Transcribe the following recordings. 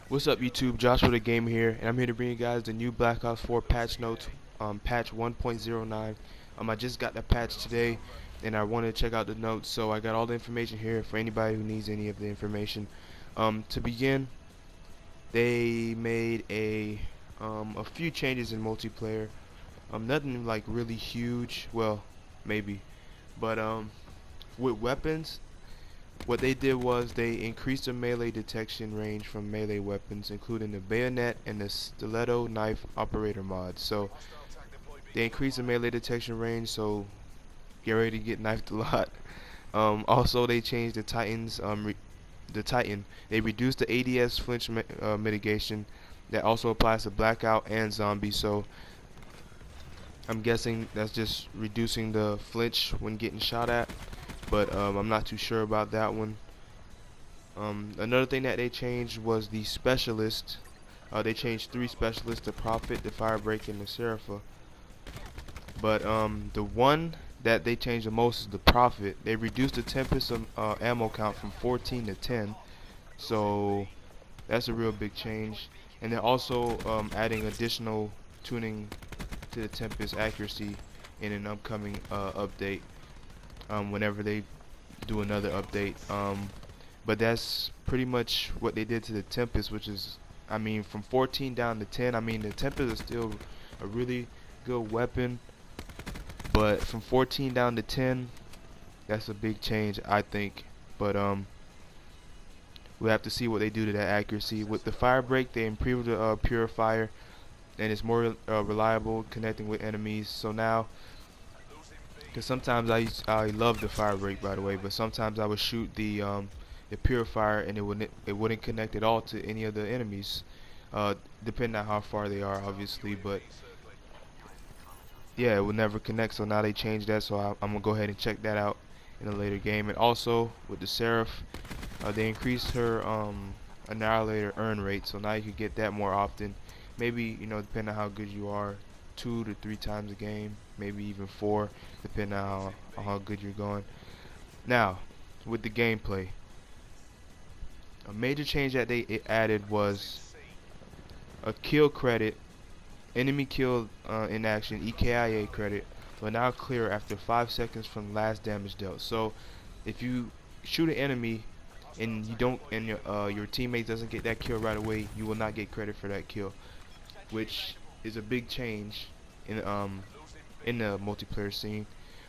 What's up, YouTube? Joshua the Gamer here, and I'm here to bring you guys the new Black Ops 4 patch notes, patch 1.09. I just got that patch today, and I wanted to check out the notes, so I got all the information here for anybody who needs any of the information. To begin, they made a few changes in multiplayer. Nothing like really huge. Well, maybe, but with weapons, what they did was they increased the melee detection range from melee weapons, including the bayonet and the stiletto knife operator mod. So they increased the melee detection range, so get ready to get knifed a lot. Also, they changed the the Titan. They reduced the ADS flinch mitigation that also applies to blackout and zombie. So I'm guessing that's just reducing the flinch when getting shot at, but I'm not too sure about that one. Another thing that they changed was the specialist. They changed 3 specialists: the Prophet, the Firebreak, and the Serapha. But the one that they changed the most is the Prophet. They reduced the Tempest ammo count from 14 to 10, so that's a real big change. And they're also adding additional tuning to the Tempest accuracy in an upcoming update. Whenever they do another update. But that's pretty much what they did to the Tempest, which is, I mean, from 14 down to 10. I mean, the Tempest is still a really good weapon, but from 14 down to 10, that's a big change, I think. But we'll have to see what they do to that accuracy. With the Fire Break, they improved the Purifier, and it's more reliable connecting with enemies. So now, because sometimes I love the Fire Break, by the way, but sometimes I would shoot the Purifier and it wouldn't connect at all to any of the enemies, depending on how far they are, obviously. But yeah, it would never connect. So now they changed that, so I'm gonna go ahead and check that out in a later game. And also with the Seraph, they increased her Annihilator earn rate, so now you can get that more often. Maybe, depending on how good you are, 2 to 3 times a game, maybe even 4, depending on how good you're going. Now, with the gameplay, a major change that they added was a kill credit. Enemy kill in action EKIA credit will now clear after 5 seconds from last damage dealt. So if you shoot an enemy and you don't, and your teammate doesn't get that kill right away, you will not get credit for that kill, which is a big change in the multiplayer scene.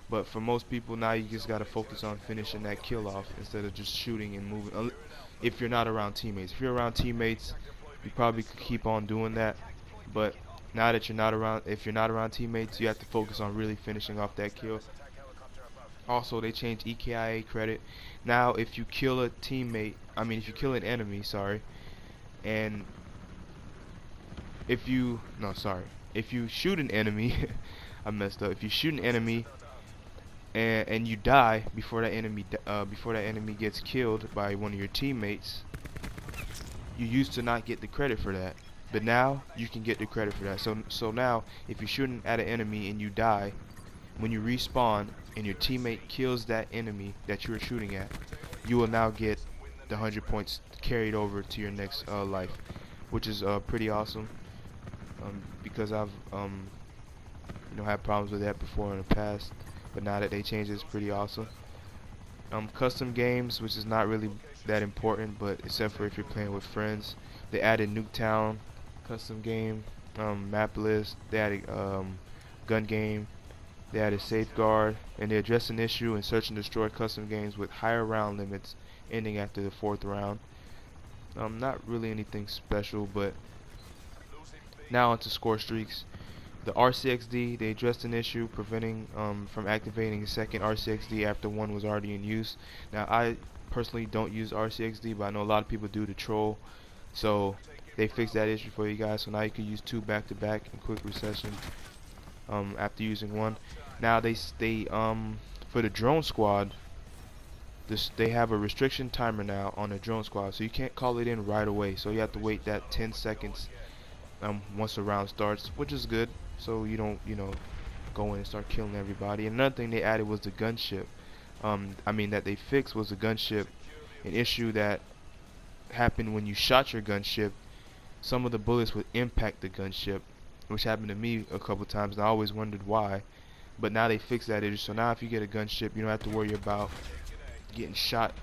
But for most people now, you just gotta focus on finishing that kill off instead of just shooting and moving. If you're not around teammates, if you're around teammates, you probably could keep on doing that. But now that if you're not around teammates, you have to focus on really finishing off that kill. Also, they changed EKIA credit. Now, if you kill a teammate, if you kill an enemy, sorry, and if you shoot an enemy, I messed up. If you shoot an enemy and you die before that enemy gets killed by one of your teammates, you used to not get the credit for that, but now you can get the credit for that. So now, if you're shooting at an enemy and you die, when you respawn and your teammate kills that enemy that you were shooting at, you will now get the 100 points carried over to your next life, which is pretty awesome. Because I've had problems with that before in the past, but now that they changed it, it's pretty awesome. Custom games, which is not really that important, but except for if you're playing with friends, they added Nuketown custom game, map list. They added gun game. They added safeguard, and they addressed an issue in search and destroy custom games with higher round limits ending after the 4th round. Not really anything special, but now onto score streaks. The RCXD, they addressed an issue preventing from activating a second RCXD after one was already in use. Now, I personally don't use RCXD, but I know a lot of people do to troll. So they fixed that issue for you guys. So now you can use 2 back-to-back in quick recession after using one. Now for the drone squad, they have a restriction timer now on the drone squad, so you can't call it in right away. So you have to wait that 10 seconds once the round starts, which is good, so you don't go in and start killing everybody. And another thing they added was the gunship. That they fixed was the gunship, an issue that happened when you shot your gunship. some of the bullets would impact the gunship, which happened to me a couple times, and I always wondered why. But now they fixed that issue, so now if you get a gunship, you don't have to worry about getting shot,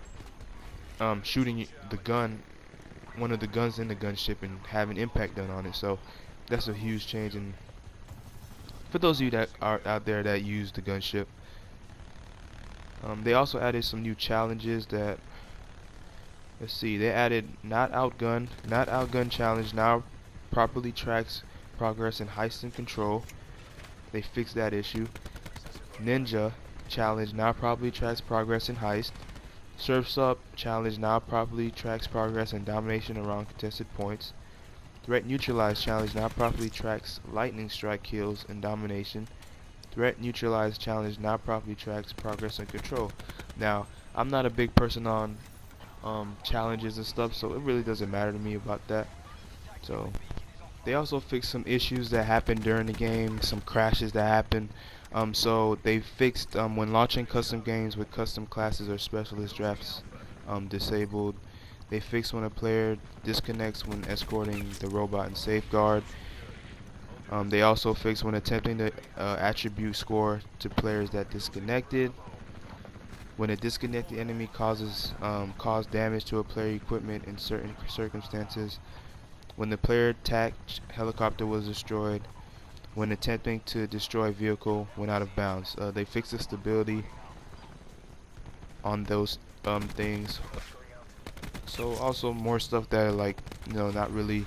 shooting the gun, one of the guns in the gunship, and having impact done on it. So that's a huge change. And for those of you that are out there that use the gunship, they also added some new challenges that, let's see, they added not outgun challenge now properly tracks progress in heist and control. They fixed that issue. Ninja challenge now properly tracks progress in heist. Surf's Up challenge now properly tracks progress in domination around contested points. Threat Neutralize challenge now properly tracks lightning strike kills and domination. Threat Neutralize challenge now properly tracks progress and control. Now, I'm not a big person on challenges and stuff, so it really doesn't matter to me about that. So they also fixed some issues that happened during the game, some crashes that happened. So they fixed when launching custom games with custom classes or specialist drafts disabled. They fixed when a player disconnects when escorting the robot in Safeguard. They also fixed when attempting to attribute score to players that disconnected. When a disconnected enemy cause damage to a player equipment in certain circumstances. When the player attacked helicopter was destroyed. When attempting to destroy vehicle went out of bounds. They fixed the stability on those things. So also more stuff that are like, not really,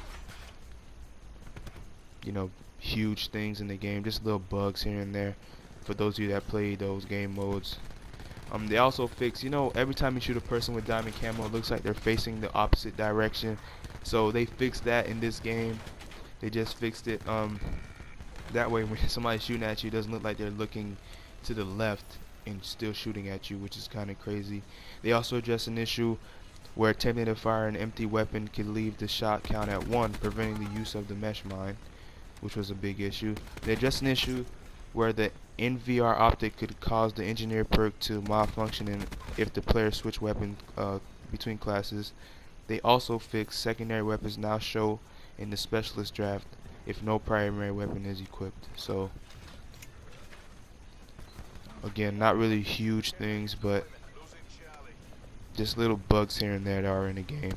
huge things in the game, just little bugs here and there for those of you that play those game modes. They also fix, every time you shoot a person with diamond camo, it looks like they're facing the opposite direction. So they fixed that in this game. They just fixed it that way when somebody's shooting at you, it doesn't look like they're looking to the left and still shooting at you, which is kind of crazy. They also addressed an issue where attempting to fire an empty weapon could leave the shot count at 1, preventing the use of the mesh mine, which was a big issue. They addressed an issue where the NVR optic could cause the engineer perk to malfunction if the player switched weapon between classes. They also fixed secondary weapons now show in the specialist draft if no primary weapon is equipped. So again, not really huge things, but just little bugs here and there that are in the game.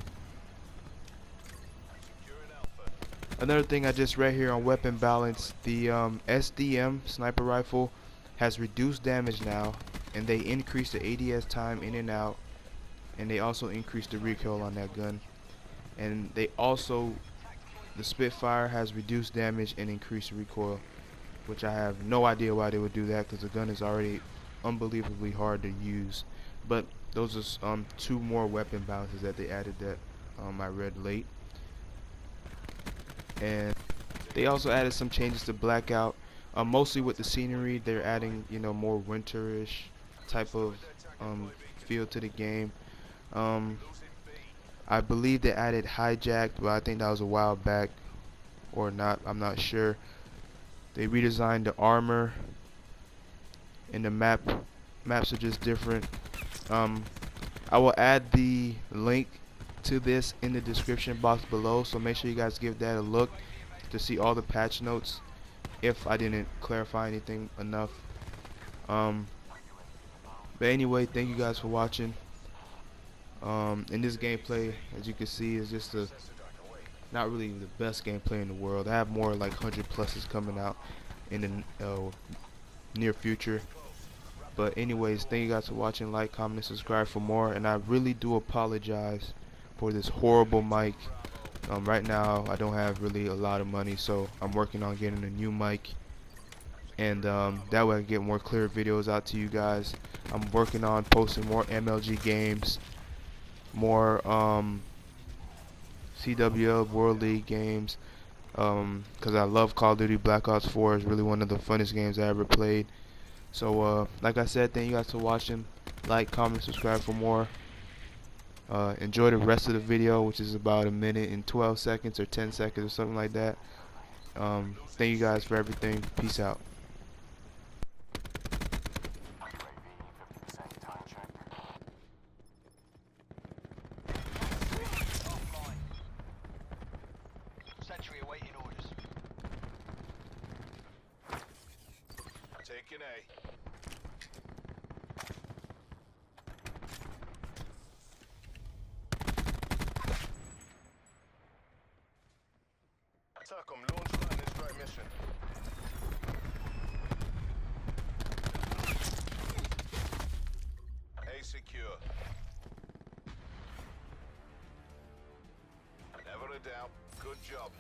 Another thing I just read here on weapon balance, the SDM sniper rifle has reduced damage now, and they increased the ADS time in and out, and they also increased the recoil on that gun. And they also, the Spitfire has reduced damage and increased recoil, which I have no idea why they would do that, because the gun is already unbelievably hard to use. But those are 2 more weapon balances that they added that I read late. And they also added some changes to Blackout, mostly with the scenery. They're adding, more winterish type of feel to the game. I believe they added Hijacked, but I think that was a while back, or not, I'm not sure. They redesigned the armor, and the maps are just different. I will add the link to this in the description box below, so make sure you guys give that a look to see all the patch notes if I didn't clarify anything enough. But anyway, thank you guys for watching. In this gameplay, as you can see, is just not really the best gameplay in the world. I have more like 100 pluses coming out in the near future. But anyways, thank you guys for watching. Like, comment, and subscribe for more. And I really do apologize for this horrible mic. Right now I don't have really a lot of money, so I'm working on getting a new mic, and that way I can get more clear videos out to you guys. I'm working on posting more MLG games, more CWL World League games, because I love Call of Duty. Black Ops 4 is really one of the funnest games I ever played. So like I said, thank you guys for watching. Like, comment, subscribe for more. Enjoy the rest of the video, which is about 1 minute and 12 seconds or 10 seconds or something like that. Thank you guys for everything. Peace out. Awaiting orders. Taking A. TACOM, launch lightning strike mission. A secure. Never a doubt. Good job.